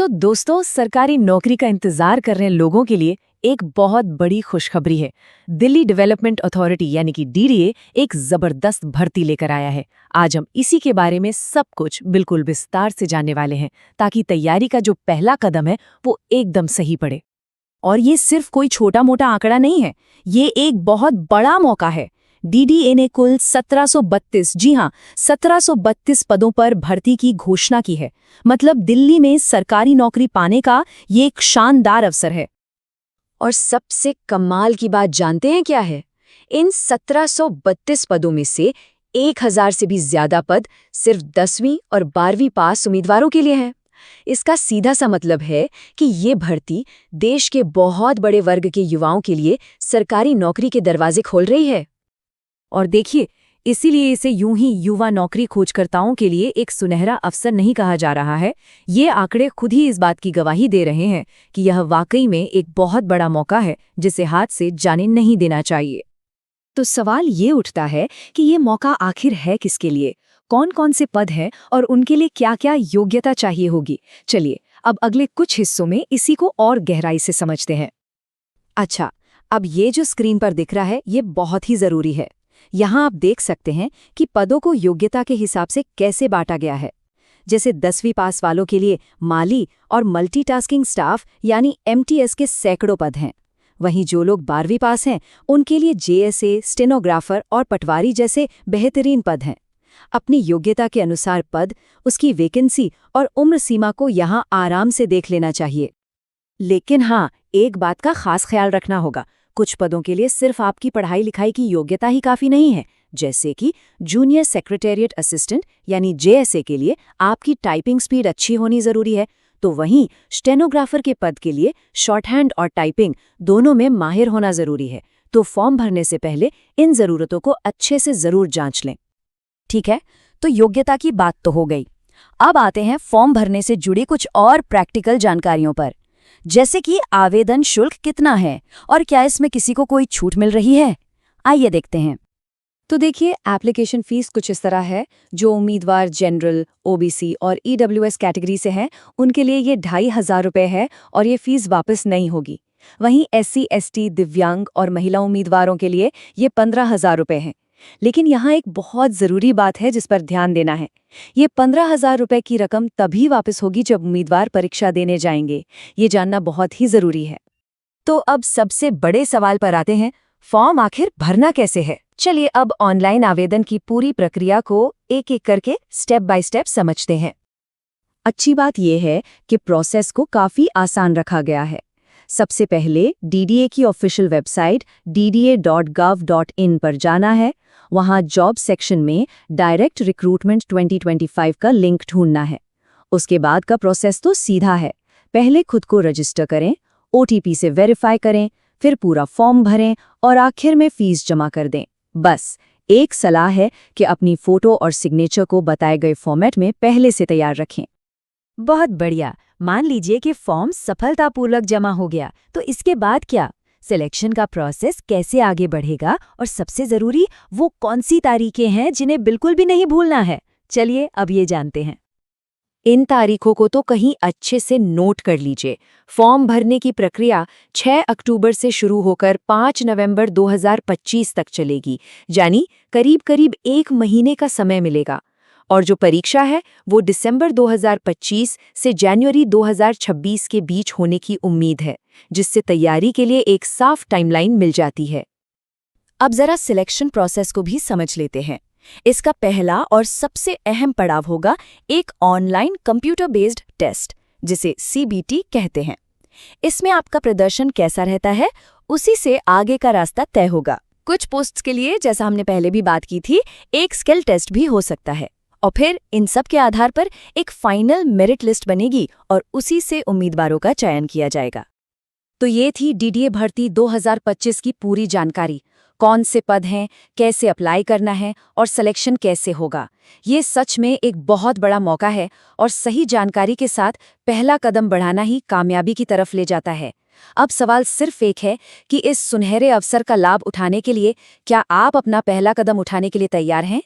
तो दोस्तों, सरकारी नौकरी का इंतजार कर रहे लोगों के लिए एक बहुत बड़ी खुशखबरी है। दिल्ली डेवलपमेंट अथॉरिटी यानी कि डीडीए एक जबरदस्त भर्ती लेकर आया है। आज हम इसी के बारे में सब कुछ बिल्कुल विस्तार से जानने वाले हैं, ताकि तैयारी का जो पहला कदम है वो एकदम सही पड़े। और ये सिर्फ कोई छोटा मोटा आंकड़ा नहीं है, ये एक बहुत बड़ा मौका है। डीडीए ने कुल 1732, जी हां, 1732 पदों पर भर्ती की घोषणा की है। मतलब दिल्ली में सरकारी नौकरी पाने का ये एक शानदार अवसर है। और सबसे कमाल की बात जानते हैं क्या है? इन 1732 पदों में से 1000 से भी ज्यादा पद सिर्फ 10वीं और 12वीं पास उम्मीदवारों के लिए हैं। इसका सीधा सा मतलब है कि ये भर्ती देश के बहुत बड़े वर्ग के युवाओं के लिए सरकारी नौकरी के दरवाजे खोल रही है। और देखिए, इसीलिए इसे यूं ही युवा नौकरी खोजकर्ताओं के लिए एक सुनहरा अवसर नहीं कहा जा रहा है। ये आंकड़े खुद ही इस बात की गवाही दे रहे हैं कि यह वाकई में एक बहुत बड़ा मौका है, जिसे हाथ से जाने नहीं देना चाहिए। तो सवाल ये उठता है कि ये मौका आखिर है किसके लिए, कौन कौन से पद हैं और उनके लिए क्या क्या योग्यता चाहिए होगी। चलिए अब अगले कुछ हिस्सों में इसी को और गहराई से समझते हैं। अच्छा, अब ये जो स्क्रीन पर दिख रहा है ये बहुत ही जरूरी है। यहाँ आप देख सकते हैं कि पदों को योग्यता के हिसाब से कैसे बांटा गया है। जैसे 10वीं पास वालों के लिए माली और मल्टीटास्किंग स्टाफ यानी एमटीएस के सैकड़ों पद हैं। वहीं जो लोग 12वीं पास हैं उनके लिए जेएसए, स्टेनोग्राफर और पटवारी जैसे बेहतरीन पद हैं। अपनी योग्यता के अनुसार पद, उसकी वैकेंसी और उम्र सीमा को यहाँ आराम से देख लेना चाहिए। लेकिन हाँ, एक बात का खास ख्याल रखना होगा। कुछ पदों के लिए सिर्फ आपकी पढ़ाई लिखाई की योग्यता ही काफ़ी नहीं है। जैसे कि जूनियर सेक्रेटेरिएट असिस्टेंट यानी जेएसए के लिए आपकी टाइपिंग स्पीड अच्छी होनी ज़रूरी है। तो वहीं स्टेनोग्राफर के पद के लिए शॉर्टहैंड और टाइपिंग दोनों में माहिर होना ज़रूरी है। तो फॉर्म भरने से पहले इन ज़रूरतों को अच्छे से ज़रूर जांच लें। ठीक है, तो योग्यता की बात तो हो गई। अब आते हैं फॉर्म भरने से जुड़ी कुछ और प्रैक्टिकल जानकारियों पर। जैसे कि आवेदन शुल्क कितना है और क्या इसमें किसी को कोई छूट मिल रही है। आइए देखते हैं। तो देखिए, एप्लीकेशन फीस कुछ इस तरह है। जो उम्मीदवार जनरल, ओबीसी और ईडब्ल्यूएस कैटेगरी से हैं उनके लिए ये 2500 रुपये है और ये फीस वापस नहीं होगी। वहीं एससी, एसटी, दिव्यांग और महिला उम्मीदवारों के लिए ये 15,000 रुपये हैं। लेकिन यहाँ एक बहुत ज़रूरी बात है जिस पर ध्यान देना है। ये 15,000 रुपये की रकम तभी वापस होगी जब उम्मीदवार परीक्षा देने जाएंगे। ये जानना बहुत ही ज़रूरी है। तो अब सबसे बड़े सवाल पर आते हैं, फॉर्म आखिर भरना कैसे है। चलिए अब ऑनलाइन आवेदन की पूरी प्रक्रिया को एक एक करके स्टेप बाय स्टेप समझते हैं। अच्छी बात यह है कि प्रोसेस को काफ़ी आसान रखा गया है। सबसे पहले डीडीए की ऑफिशियल वेबसाइट dda.gov.in पर जाना है। वहाँ जॉब सेक्शन में डायरेक्ट रिक्रूटमेंट 2025 का लिंक ढूंढना है। उसके बाद का प्रोसेस तो सीधा है। पहले खुद को रजिस्टर करें, ओटीपी से वेरीफाई करें, फिर पूरा फॉर्म भरें और आखिर में फीस जमा कर दें। बस एक सलाह है कि अपनी फ़ोटो और सिग्नेचर को बताए गए फॉर्मेट में पहले से तैयार रखें। बहुत बढ़िया। मान लीजिए कि फॉर्म सफलतापूर्वक जमा हो गया, तो इसके बाद क्या? सिलेक्शन का प्रोसेस कैसे आगे बढ़ेगा और सबसे ज़रूरी वो कौन सी तारीखें हैं जिन्हें बिल्कुल भी नहीं भूलना है। चलिए अब ये जानते हैं। इन तारीखों को तो कहीं अच्छे से नोट कर लीजिए। फॉर्म भरने की प्रक्रिया 6 अक्टूबर से शुरू होकर 5 नवंबर 2025 तक चलेगी, यानी करीब करीब 1 महीने का समय मिलेगा। और जो परीक्षा है वो दिसंबर 2025 से जनवरी 2026 के बीच होने की उम्मीद है, जिससे तैयारी के लिए एक साफ टाइमलाइन मिल जाती है। अब जरा सिलेक्शन प्रोसेस को भी समझ लेते हैं। इसका पहला और सबसे अहम पड़ाव होगा एक ऑनलाइन कंप्यूटर बेस्ड टेस्ट, जिसे सीबीटी कहते हैं। इसमें आपका प्रदर्शन कैसा रहता है, उसी से आगे का रास्ता तय होगा। कुछ पोस्ट्स के लिए, जैसा हमने पहले भी बात की थी, एक स्किल टेस्ट भी हो सकता है। और फिर इन सब के आधार पर एक फाइनल मेरिट लिस्ट बनेगी और उसी से उम्मीदवारों का चयन किया जाएगा। तो ये थी डीडीए भर्ती 2025 की पूरी जानकारी। कौन से पद हैं, कैसे अप्लाई करना है और सिलेक्शन कैसे होगा। ये सच में एक बहुत बड़ा मौका है और सही जानकारी के साथ पहला कदम बढ़ाना ही कामयाबी की तरफ ले जाता है। अब सवाल सिर्फ एक है कि इस सुनहरे अवसर का लाभ उठाने के लिए क्या आप अपना पहला कदम उठाने के लिए तैयार हैं?